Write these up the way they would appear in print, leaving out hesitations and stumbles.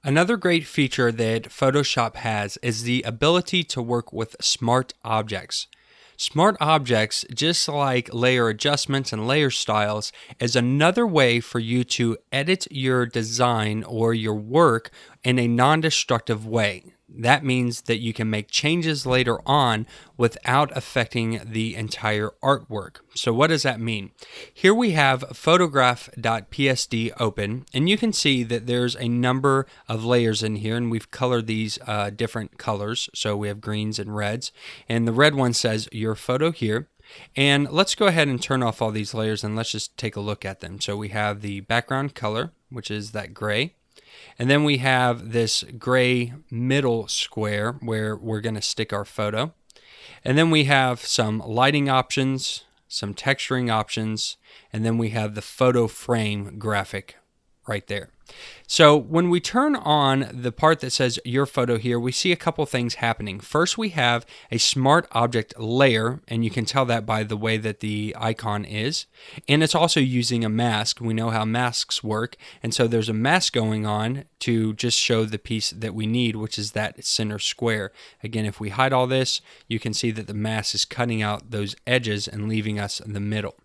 Another great feature that Photoshop has is the ability to work with smart objects. Smart objects, just like layer adjustments and layer styles, is another way for you to edit your design or your work in a non-destructive way. That means that you can make changes later on without affecting the entire artwork. So what does that mean? Here we have photograph.psd open, and you can see that there's a number of layers in here, and we've colored these different colors. So we have greens and reds, and the red one says your photo here. And let's go ahead and turn off all these layers and let's just take a look at them. So we have the background color, which is that gray. And then we have this gray middle square where we're going to stick our photo. And then we have some lighting options, some texturing options, and then we have the photo frame graphic right there. So when we turn on the part that says your photo here, we see a couple things happening. First, we have a smart object layer, and you can tell that by the way that the icon is. And it's also using a mask. We know how masks work. And so there's a mask going on to just show the piece that we need, which is that center square. Again, if we hide all this, you can see that the mask is cutting out those edges and leaving us in the middle.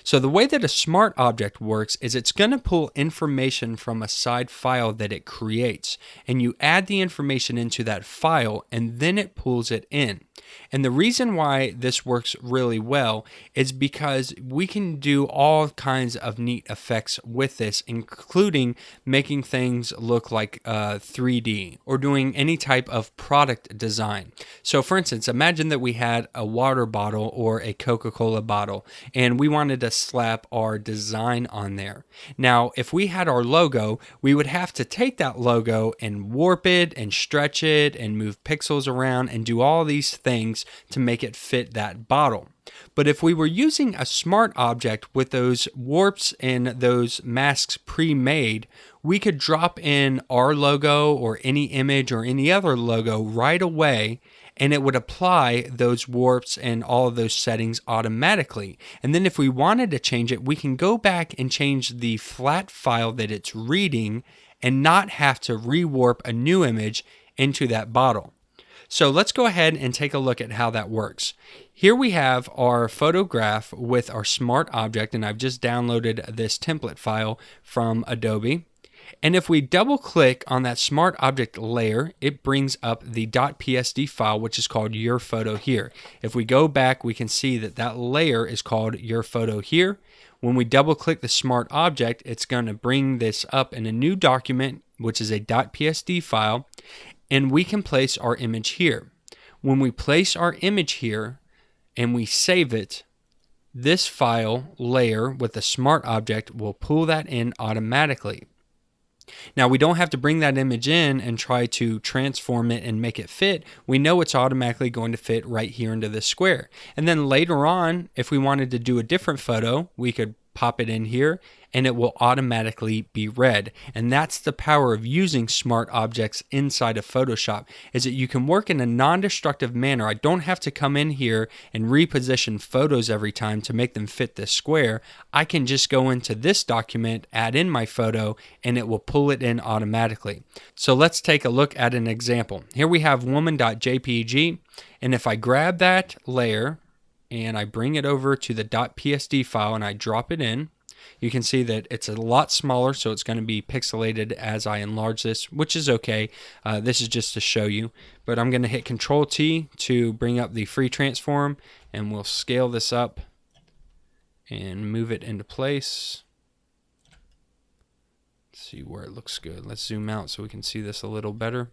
So the way that a smart object works is it's going to pull information from a side file that it creates, and you add the information into that file and then it pulls it in. And the reason why this works really well is because we can do all kinds of neat effects with this, including making things look like 3D or doing any type of product design. So for instance, imagine that we had a water bottle or a Coca-Cola bottle and we wanted to slap our design on there. Now, if we had our logo, we would have to take that logo and warp it and stretch it and move pixels around and do all these things to make it fit that bottle. But if we were using a smart object with those warps and those masks pre-made, we could drop in our logo or any image or any other logo right away, and it would apply those warps and all of those settings automatically. And then if we wanted to change it, we can go back and change the flat file that it's reading and not have to rewarp a new image into that bottle. So let's go ahead and take a look at how that works. Here we have our photograph with our smart object, and I've just downloaded this template file from Adobe. And if we double click on that smart object layer, it brings up the .psd file, which is called your photo here. If we go back, we can see that that layer is called your photo here. When we double click the smart object, it's going to bring this up in a new document, which is a .psd file. And we can place our image here. When we place our image here and we save it, this file layer with the smart object will pull that in automatically. Now, we don't have to bring that image in and try to transform it and make it fit. We know it's automatically going to fit right here into this square. And then later on, if we wanted to do a different photo, we could pop it in here and it will automatically be read. And that's the power of using smart objects inside of Photoshop, is that you can work in a non-destructive manner. I don't have to come in here and reposition photos every time to make them fit this square. I can just go into this document, add in my photo, and it will pull it in automatically. So let's take a look at an example. Here we have woman.jpg, and if I grab that layer and I bring it over to the .psd file and I drop it in, you can see that it's a lot smaller, so it's going to be pixelated as I enlarge this, which is okay. This is just to show you, but I'm going to hit Control-T to bring up the free transform, and we'll scale this up and move it into place. Let's see where it looks good. Let's zoom out so we can see this a little better.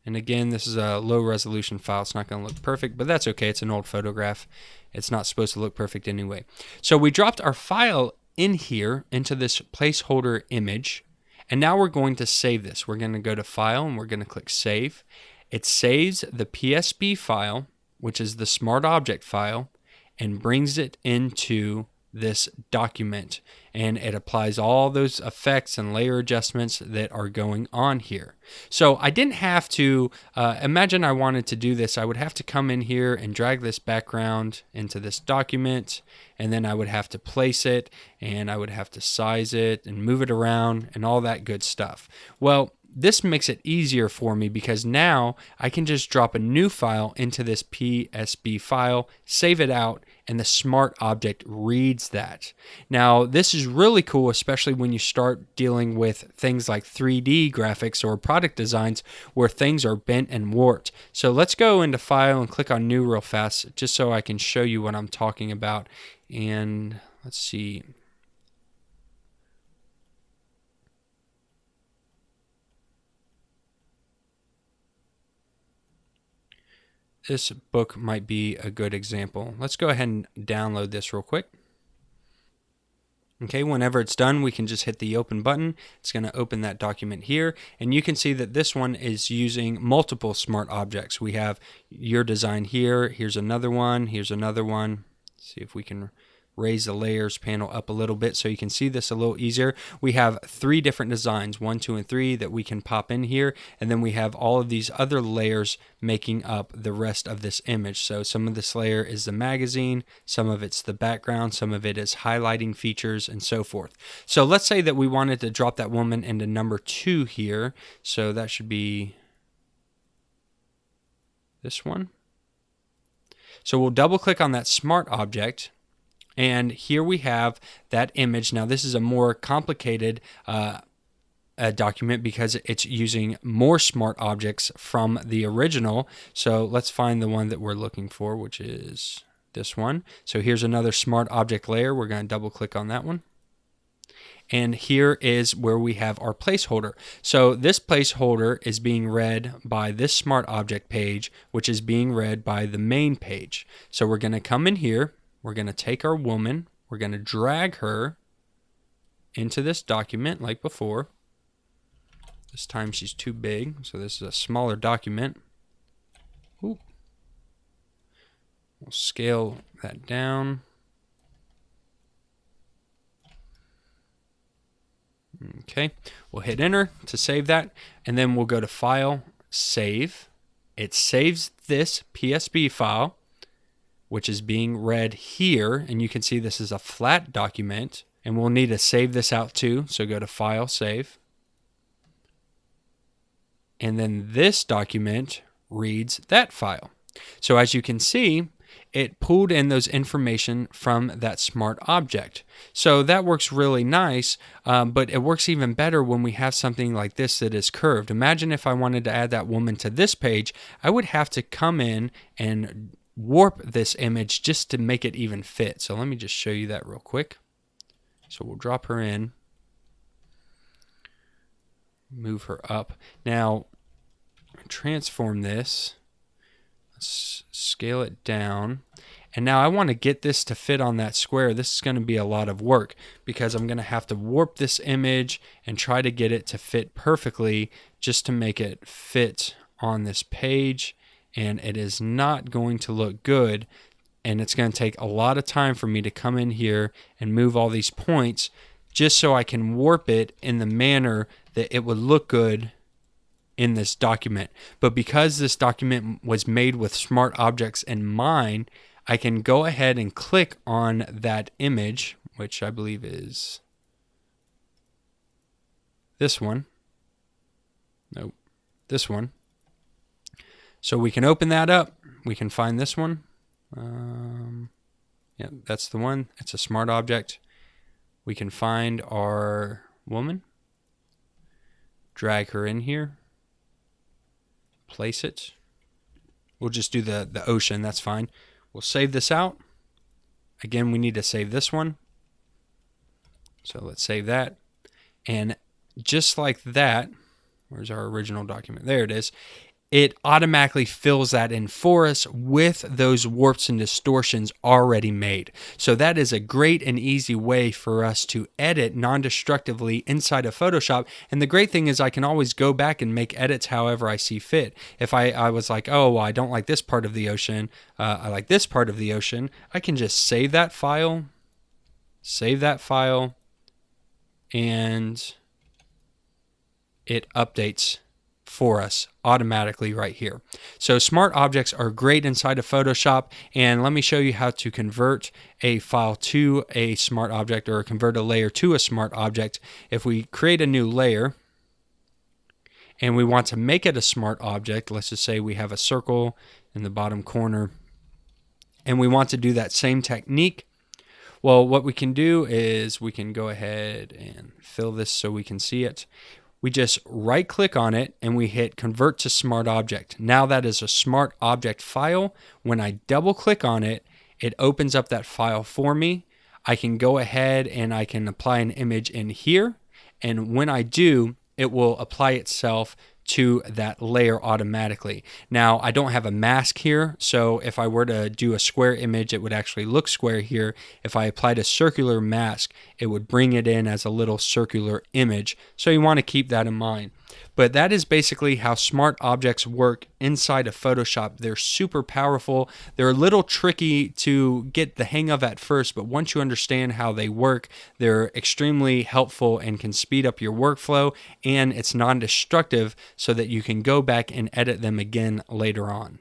And again, this is a low resolution file. It's not going to look perfect, but that's okay. It's an old photograph. It's not supposed to look perfect anyway. So we dropped our file in here into this placeholder image, and now we're going to save this. We're going to go to File, and we're going to click Save. It saves the PSB file, which is the Smart Object file, and brings it into this document, and it applies all those effects and layer adjustments that are going on here. So I didn't have to, imagine I wanted to do this, I would have to come in here and drag this background into this document, and then I would have to place it, and I would have to size it and move it around and all that good stuff. Well, this makes it easier for me because now I can just drop a new file into this PSB file, save it out, and the smart object reads that. Now, this is really cool, especially when you start dealing with things like 3D graphics or product designs where things are bent and warped. So let's go into File and click on New real fast, just so I can show you what I'm talking about. And let's see. This book might be a good example. Let's go ahead and download this real quick. Okay, whenever it's done, we can just hit the open button. It's going to open that document here, and you can see that this one is using multiple smart objects. We have your design here, here's another one, here's another one. Let's see if we can raise the layers panel up a little bit so you can see this a little easier. We have 3 different designs, 1, 2, and 3, that we can pop in here, and then we have all of these other layers making up the rest of this image. So some of this layer is the magazine, some of it's the background, some of it is highlighting features, and so forth. So let's say that we wanted to drop that woman into number 2 here, so that should be this one. So we'll double click on that smart object, and here we have that image. Now this is a more complicated document because it's using more smart objects from the original. So let's find the one that we're looking for, which is this one. So here's another smart object layer. We're going to double click on that one. And here is where we have our placeholder. So this placeholder is being read by this smart object page, which is being read by the main page. So we're going to come in here. We're going to take our woman, we're going to drag her into this document like before. This time she's too big, so this is a smaller document. Ooh. We'll scale that down. Okay, we'll hit enter to save that, and then we'll go to File, Save. It saves this PSB file, which is being read here, and you can see this is a flat document, and we'll need to save this out too. So go to File, Save, and then this document reads that file. So as you can see, it pulled in those information from that smart object. So that works really nice, but it works even better when we have something like this that is curved. Imagine if I wanted to add that woman to this page, I would have to come in and warp this image just to make it even fit. So let me just show you that real quick. So we'll drop her in, move her up. Now transform this, let's scale it down, and now I want to get this to fit on that square. This is going to be a lot of work because I'm going to have to warp this image and try to get it to fit perfectly just to make it fit on this page. And it is not going to look good, and it's going to take a lot of time for me to come in here and move all these points just so I can warp it in the manner that it would look good in this document. But because this document was made with smart objects in mind, I can go ahead and click on that image, which I believe is this one. Nope, this one. So we can open that up. We can find this one. Yeah, that's the one. It's a smart object. We can find our woman, drag her in here, place it. We'll just do the ocean. That's fine. We'll save this out. Again, we need to save this one. So let's save that. And just like that, where's our original document? There it is. It automatically fills that in for us with those warps and distortions already made. So that is a great and easy way for us to edit non-destructively inside of Photoshop. And the great thing is I can always go back and make edits however I see fit. If I was like, oh, well, I don't like this part of the ocean, I like this part of the ocean, I can just save that file, save that file, and it updates for us automatically right here. So smart objects are great inside of Photoshop, and let me show you how to convert a file to a smart object, or convert a layer to a smart object. If we create a new layer and we want to make it a smart object, let's just say we have a circle in the bottom corner and we want to do that same technique. Well, what we can do is we can go ahead and fill this so we can see it. We just right click on it and we hit convert to smart object. Now that is a smart object file. When I double click on it, it opens up that file for me. I can go ahead and I can apply an image in here. And when I do, it will apply itself to that layer automatically. Now, I don't have a mask here, so if I were to do a square image, it would actually look square here. If I applied a circular mask, it would bring it in as a little circular image. So you want to keep that in mind. But that is basically how smart objects work inside of Photoshop. They're super powerful. They're a little tricky to get the hang of at first, but once you understand how they work, they're extremely helpful and can speed up your workflow, and it's non-destructive so that you can go back and edit them again later on.